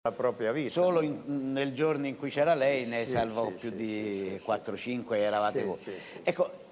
la propria vita. Solo nel giorno in cui c'era lei ne salvò sì, più sì, di 4-5 e eravate voi. sì. Ecco,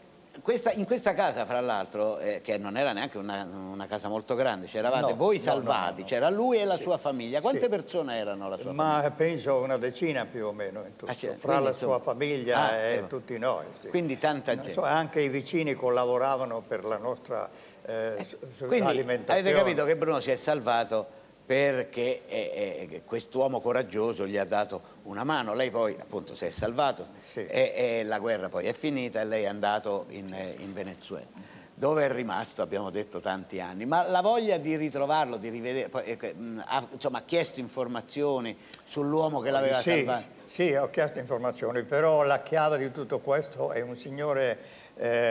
in questa casa, fra l'altro, che non era neanche una casa molto grande, c'eravate voi salvati, c'era lui e la sua famiglia. Quante persone erano la sua famiglia? Ma penso una decina più o meno in tutto, cioè, fra la insomma, sua famiglia e tutti noi. Sì. Quindi tanta gente. Anche i vicini collaboravano per la nostra Quindi alimentazione. avete capito che Bruno si è salvato perché quest'uomo coraggioso gli ha dato una mano. Lei poi appunto si è salvato e la guerra poi è finita e lei è andato in Venezuela, dove è rimasto, abbiamo detto, tanti anni. Ma la voglia di ritrovarlo, di rivedere, poi, insomma, ha chiesto informazioni sull'uomo che l'aveva salvato? Sì, ho chiesto informazioni, però la chiave di tutto questo è un signore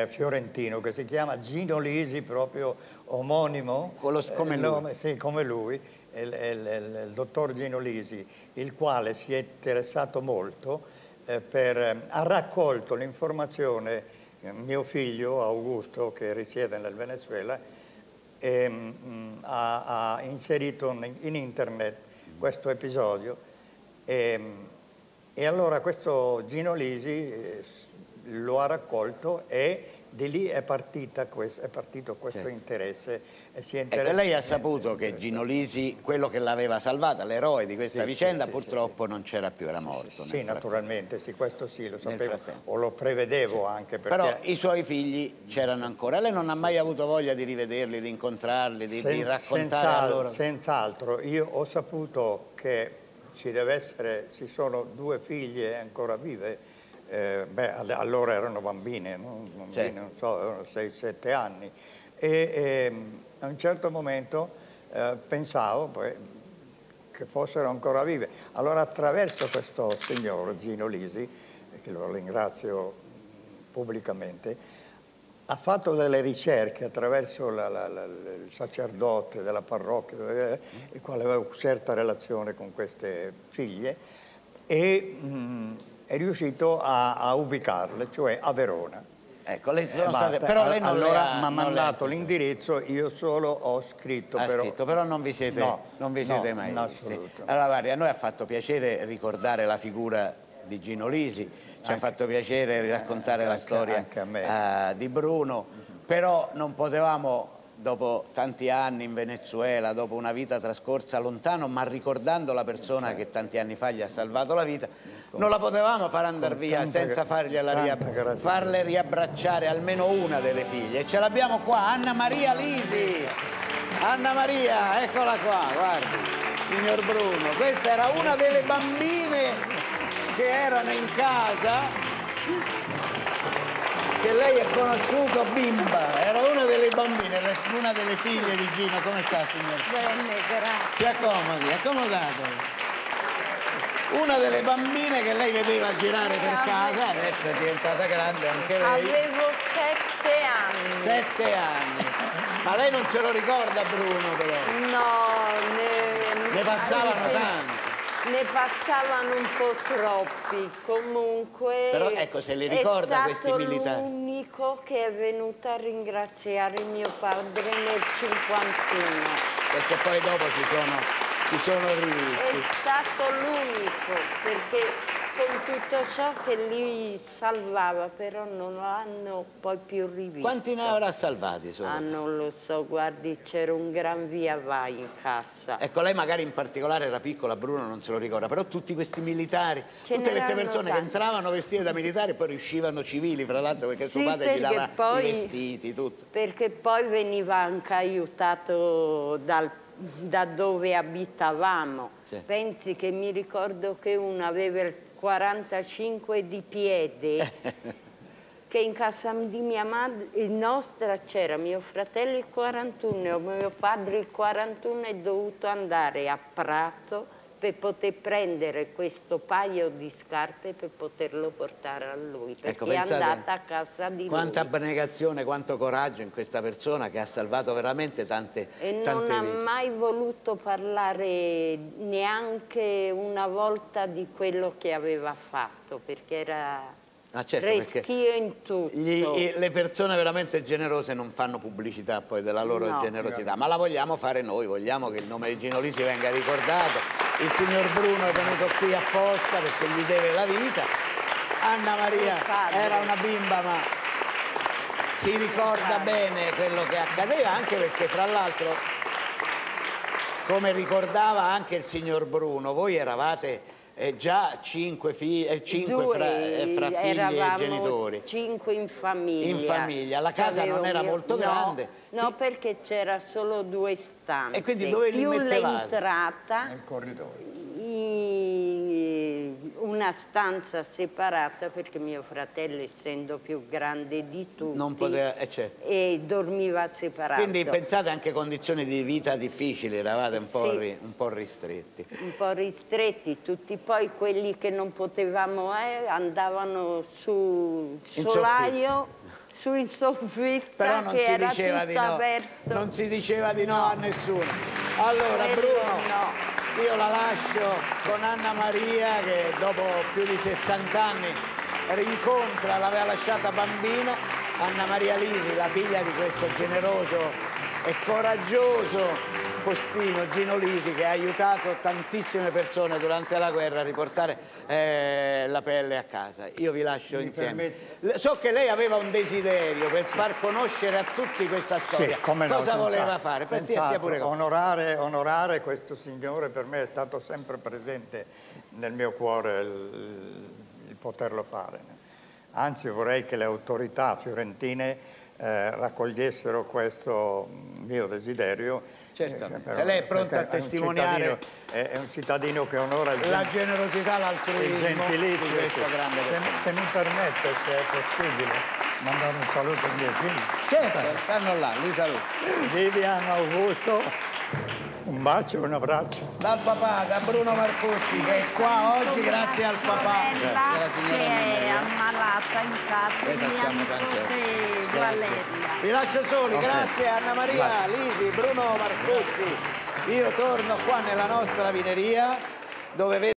fiorentino che si chiama Gino Lisi, proprio omonimo, Come lui. sì, come lui, il dottor Gino Lisi, il quale si è interessato molto ha raccolto l'informazione, mio figlio Augusto, che risiede nel Venezuela, ha inserito in internet questo episodio e allora questo Gino Lisi lo ha raccolto e di lì è partito questo interesse. Ecco, lei ha saputo che Gino Lisi, quello che l'aveva salvata, l'eroe di questa vicenda, purtroppo non c'era più, era morto. Sì, naturalmente, sì, questo sì, lo sapevo o lo prevedevo anche perché... Però i suoi figli c'erano ancora. Lei non ha mai avuto voglia di rivederli, di incontrarli, di raccontare a loro? Senz'altro, io ho saputo che ci sono 2 figlie ancora vive. Allora erano bambine, no? Non so, 6-7 anni. A un certo momento pensavo che fossero ancora vive. Allora attraverso questo signor Gino Lisi, che lo ringrazio pubblicamente, ha fatto delle ricerche attraverso il sacerdote della parrocchia, il quale aveva una certa relazione con queste figlie, e è riuscito a ubicarle, cioè a Verona. Ecco, però lei non allora mi ha mandato l'indirizzo, io solo ho scritto. Però non vi siete, mai visti. Allora, guardi, a noi ha fatto piacere ricordare la figura di Gino Lisi, ci ha fatto piacere raccontare la storia di Bruno, però non potevamo, dopo tanti anni in Venezuela, dopo una vita trascorsa lontano, ma ricordando la persona che tanti anni fa gli ha salvato la vita, non la potevamo far andare via senza farle riabbracciare almeno una delle figlie. E ce l'abbiamo qua, Anna Maria Lisi. Anna Maria, eccola qua, guardi, signor Bruno. Questa era una delle bambine che erano in casa, che lei ha conosciuto bimba, era una delle bambine, una delle figlie di Gino. Come sta, signor? Bene, grazie. Si accomodi, accomodatevi. Una delle bambine che lei vedeva girare per casa, adesso è diventata grande anche lei. Avevo 7 anni. 7 anni. Ma lei non se lo ricorda, Bruno, però? No, ne passavano tanti. Ne passavano un po' troppi, comunque. Però ecco, se li ricorda questi militari. È stato l'unico che è venuto a ringraziare mio padre nel 51. Perché poi dopo si sono rivisti. È stato l'unico, perché con tutto ciò che li salvava, però non l'hanno poi più rivisto. Quanti ne avrà salvati? Ah, non lo so, guardi, c'era un gran via vai in cassa. Ecco, lei magari in particolare era piccola, Bruno non se lo ricorda, però tutti questi militari, tutte queste persone che entravano vestite da militari e poi riuscivano civili, fra l'altro, perché suo padre gli dava i vestiti, tutto. Perché poi veniva anche aiutato da dove abitavamo. Pensi che mi ricordo che uno aveva il 45 di piede, che in casa di mia madre, nostra, c'era mio fratello il 41, mio padre il 41, è dovuto andare a Prato per poter prendere questo paio di scarpe per poterlo portare a lui, perché ecco, è andata a casa di lui. Quanta abnegazione, quanto coraggio in questa persona che ha salvato veramente tante vite. E non ha mai voluto parlare neanche una volta di quello che aveva fatto, perché era certo, reschio in tutto. Le persone veramente generose non fanno pubblicità poi della loro generosità, ma la vogliamo fare noi, vogliamo che il nome di Gino Lisi venga ricordato. Il signor Bruno è venuto qui apposta perché gli deve la vita. Anna Maria era una bimba, ma si ricorda bene quello che accadeva, anche perché tra l'altro, come ricordava anche il signor Bruno, voi eravate già cinque fra figli e genitori. 5 in famiglia. In famiglia, la casa non era molto grande. No, perché c'era solo 2 stanze. E quindi dove li mettevate? L'entrata. Nel corridoio. Una stanza separata perché mio fratello, essendo più grande di tutti, non poteva, certo. E dormiva separato. Quindi pensate anche condizioni di vita difficili, eravate un po' ristretti. Un po' ristretti, tutti poi quelli che non potevamo andavano su solaio, su in soffitta. Però non che si era diceva tutto di no. aperto. Non si diceva di no a nessuno. Allora Bruno, io la lascio con Anna Maria che dopo più di 60 anni rincontra, l'aveva lasciata bambina, Anna Maria Lisi, la figlia di questo generoso e coraggioso postino Gino Lisi, che ha aiutato tantissime persone durante la guerra a riportare la pelle a casa. Io vi lascio insieme. So che lei aveva un desiderio per far conoscere a tutti questa storia. Sì, come cosa no, voleva fare? Pure onorare questo signore per me è stato sempre presente nel mio cuore il poterlo fare. Anzi, vorrei che le autorità fiorentine raccogliessero questo mio desiderio. Certo, se lei è pronta a testimoniare, è un cittadino che onora la generosità, l'altruismo di questo grande persona. Se mi permette, se è possibile, mandare un saluto ai miei figli. Certo, stanno là, li saluto. Vivian, Augusto, un bacio e un abbraccio. Dal papà, da Bruno Marcuzzi, che è qua oggi grazie al papà della signora che è ammalata in casa, mia nipote Valeria. Vi lascio soli, grazie Anna Maria Lisi, Bruno Marcuzzi. Io torno qua nella nostra vineria dove vedo